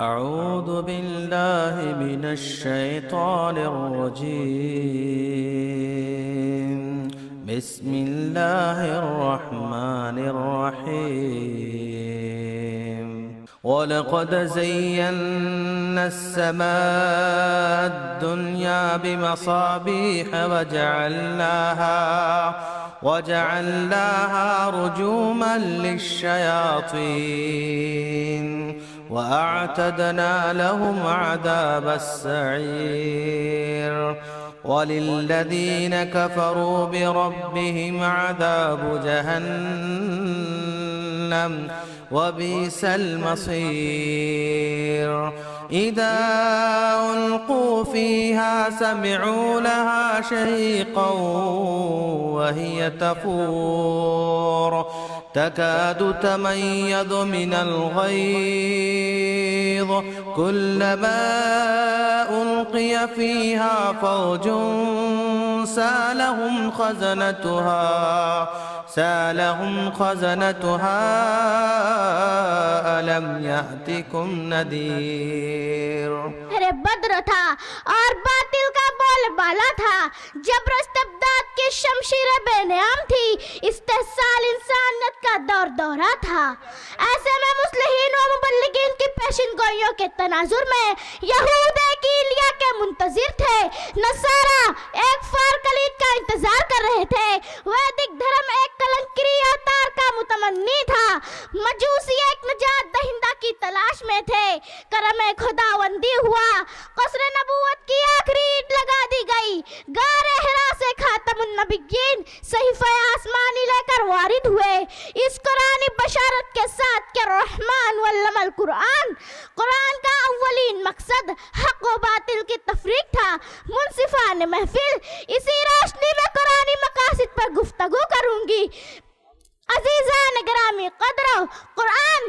أعوذ بالله من الشيطان الرجيم. بسم الله الرحمن الرحيم. ولقد زينا السماء الدنيا بمصابيح وجعلناها رجوما للشياطين وأعتدنا لهم عذاب السعير. وللذين كفروا بربهم عذاب جهنم وبئس المصير. إذا ألقوا فيها سمعوا لها شهيقا وهي تفور تكاد تميز من الغيظ كلما ألقي فيها فوج سألهم خزنتها ألم يأتكم نذير. بدر تھا اور باطل کا بول بالا تھا، جبر استبداد کی شمشیر بے نعم تھی، استحصال انسانیت کا دور دورہ تھا. ایسے میں مصلحین و مبلغین کی پیشن گوئیوں کے تناظر میں یہود ایک ایلیا کے منتظر تھے، نصارہ ایک فار کلید کا انتظار کر رہے تھے، ویدک دھرم ایک کلنکری اوتار کا متمنی تھا، مجوسی ایک نجات دہندہ کی تلاش میں تھے. کرم خداوندی ہوا، قصر نبوت کی آخری اینٹ لگا دی گئی، غار حرا سے خاتم النبیین صحیفہ آسمانی لے کر وارد ہوئے، اس قرآنی بشارت کے ساتھ کہ رحمان علم القرآن. قرآن کا اولین مقصد حق و باطل کی تفریق تھا. منصفان محفل اسی روشنی میں قرآنی مقاصد پر گفتگو کروں گی. عزیزان گرامی قدرو، قرآن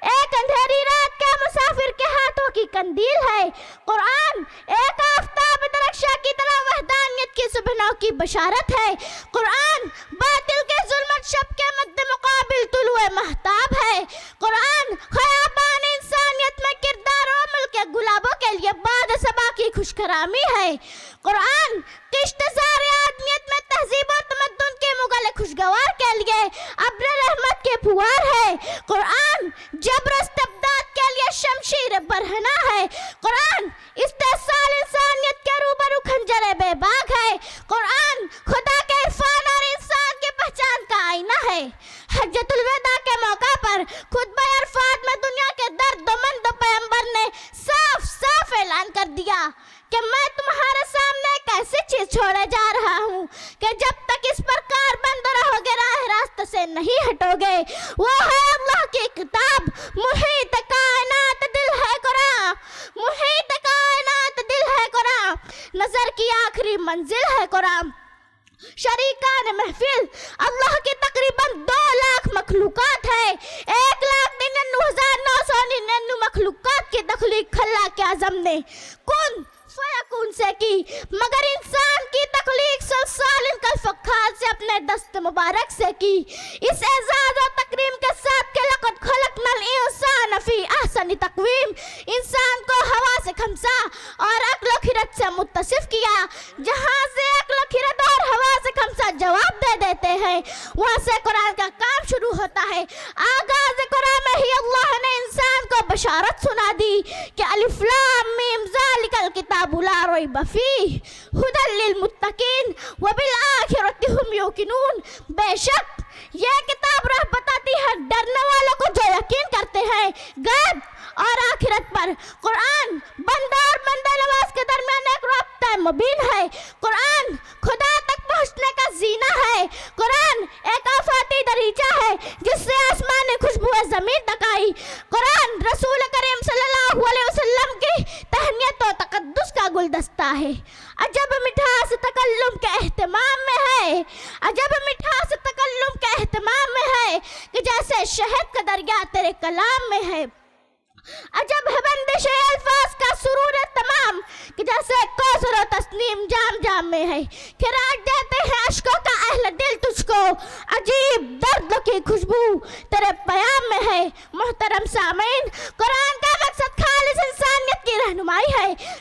ایک اندھیری رات کے مسافر کے ہاتھوں کی قندیل ہے. قرآن ایک آفتاب درخشاں کی طرح وحدانیت کی صبح نو کی بشارت ہے. قرآن باطل کے ظلمت شب کے مد مقابل طلوع مہتاب ہے. قرآن خیابان انسانیت میں کردار و عمل کے گلابوں کے لیے باد صبا کی خوشکرامی ہے. قرآن کشتزار آدمیت میں تہذیب و تمدن کے مغل خوشگوار کے لیے ابر رحمت کے پھوار ہے. قرآن جبر استبداد کے لیے شمشیر برہنہ ہے. قرآن استحصال انسانیت کے روبرو خنجر بے باک ہے. قرآن خدا کے عرفان اور انسان کی پہچان کا آئینہ ہے. حجۃ الوداع کے موقع پر خطبہ عرفات میں دنیا کے درد مند پیغمبر نے صاف صاف اعلان کر دیا کہ میں تمہارے سامنے ایک ایسی چیز چھوڑے جا رہا ہوں کہ جب تک اس پر کار بند رہو گے راہ راست سے نہیں ہٹو گے. وہ ہے اللہ کی کتاب، محیط کائنات دل ہے قرآن، محیط کائنات دل ہے قرآن، نظر کی آخری منزل ہے قرآن. شریکان محفل، اللہ کی تقریباً 2 لاکھ مخلوقات ہے. 1,99,999 مخلوقات کی تخلیق خلاق اعظم نے کن فیکون سے کی، مگر انسان کی تخلیق سلسال کالفخار سے اپنے دست مبارک سے کی. اس اعزاز و تکریم کے ساتھ کہ لقد خلقنا الانسان فی احسن تقویم، انسان کو ہوا سے خمسہ اور عقل و خرد سے متصف کیا. جہاں سے عقل و خرد اور ہوا سے خمسہ جواب دے دیتے ہیں، وہاں سے قرآن کا کام شروع ہوتا ہے. آغاز قرآن میں ہی اللہ نے انسان کو بشارت سنا دی کہ الف لام میم ذالک الکتاب لا ریب فیہ ھدی للمتقین وبالآخرۃ ھم یوقنون. بے شک یہ کتاب راہ بتاتی ہے ڈرنے والوں کو جو یقین کرتے ہیں غیب اور آخرت پر. قرآن بندہ اور بندہ نواز کے درمیان ایک رابطہ مبین ہے. قرآن خدا تک پہنچنے کا زینہ ہے. قرآن ایک آفاتی دریچہ ہے جس سے آسمانی خوشبو زمین تک آئی. قرآن رسول کریم صلی اللہ علیہ وسلم کی تہنیت و تقدس کا گلدستہ ہے. عجب مٹھاس تکلم کے اہتمام میں ہے، عجب مٹھاس تکلم کے اہتمام میں ہے کہ جیسے شہد کا دریا تیرے کلام میں ہے. عجب ہے بندش الفاظ کا سرور تمام کہ جیسے کوثر و تسنیم جام جام میں ہے. کھراج دیتے ہیں اشکوں کا اہل دل تجھ کو، عجیب درد کی خوشبو تیرے پیام میں ہے. محترم سامعین، قرآن کا مقصد خالص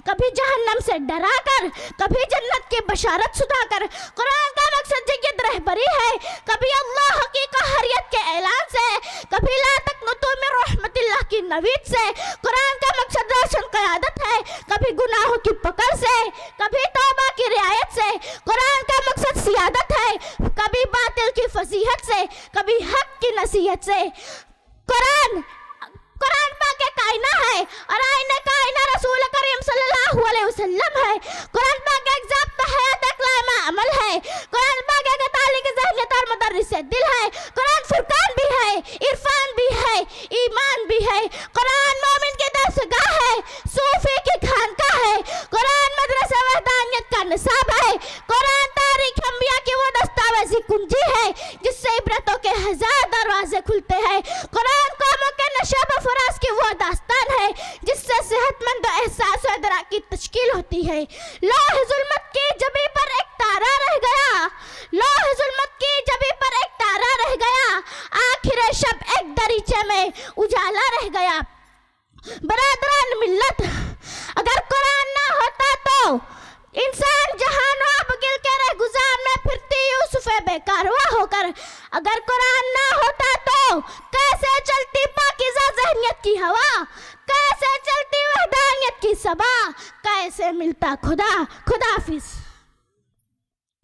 کبھی جہنم سے ڈرا کر، کبھی جنت کی بشارت سنا کر۔ قرآن کا مقصد جید رہبری ہے، کبھی اللہ کی قہریت کے اعلان سے، کبھی لا تقنطوا من رحمت اللہ کی نوید سے۔ قرآن کا مقصد روشن قیادت ہے، کبھی گناہوں کی پکڑ سے، کبھی توبہ کی رعایت سے۔ قرآن کا مقصد سیادت ہے، کبھی باطل کی فضیحت سے، کبھی حق کی نصیحت سے۔ قرآن پاک ایک آئینہ ہے اور آئینہ کا آئینہ رسول کریم صلی اللہ علیہ وسلم ہے۔ قرآن پاک ایک ضابطہ حیات، ایک لائحہ عمل ہے۔ قرآن پاک ایک تعلیق ذہنیت اور مدرس دل ہے۔ قرآن فرقان بھی ہے، عرفان بھی ہے، ایمان بھی ہے۔ قرآن مومن کی درسگاہ ہے، صوفی کی خانقاہ ہے۔ قرآن مدرسہ وحدانیت کا نصاب ہے۔ قرآن تاریخ انبیاء کی وہ دستاویزی کنجی ہے جس سے عبرتوں کے ہزار دروازے کھلتے ہیں۔ قرآن قوموں کے نشیب و فراز کی وہ داستان ہے جس سے صحت مند احساس و ادراک کی تشکیل ہوتی ہے۔ لوح ظلمت کی جبی پر ایک تارا رہ گیا، لوح ظلمت کی جبی پر ایک تارا رہ گیا، آخر شب ایک دریچے میں اجالا رہ گیا۔ برادران ملت، اگر قرآن نہ ہوتا تو انسان جہان و اب گل کے رہ گزار میں پھرتی یوسف بے کارواں ہو کر۔ اگر قرآن نہ ہوتا تو کیسے چلتی پاکیزہ ذہنیت کی ہوا، کیسے چلتی وحدانیت کی صبا، کیسے ملتا خدا۔ خدا حافظ۔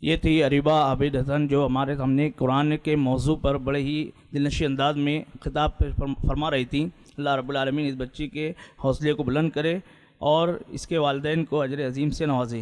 یہ تھی اریبہ عابد حسن جو ہمارے سامنے قرآن کے موضوع پر بڑے ہی دلنشین انداز میں خطاب فرما رہی تھیں۔ اللہ رب العالمین اس بچی کے حوصلے کو بلند کرے اور اس کے والدین کو اجر عظیم سے نوازے۔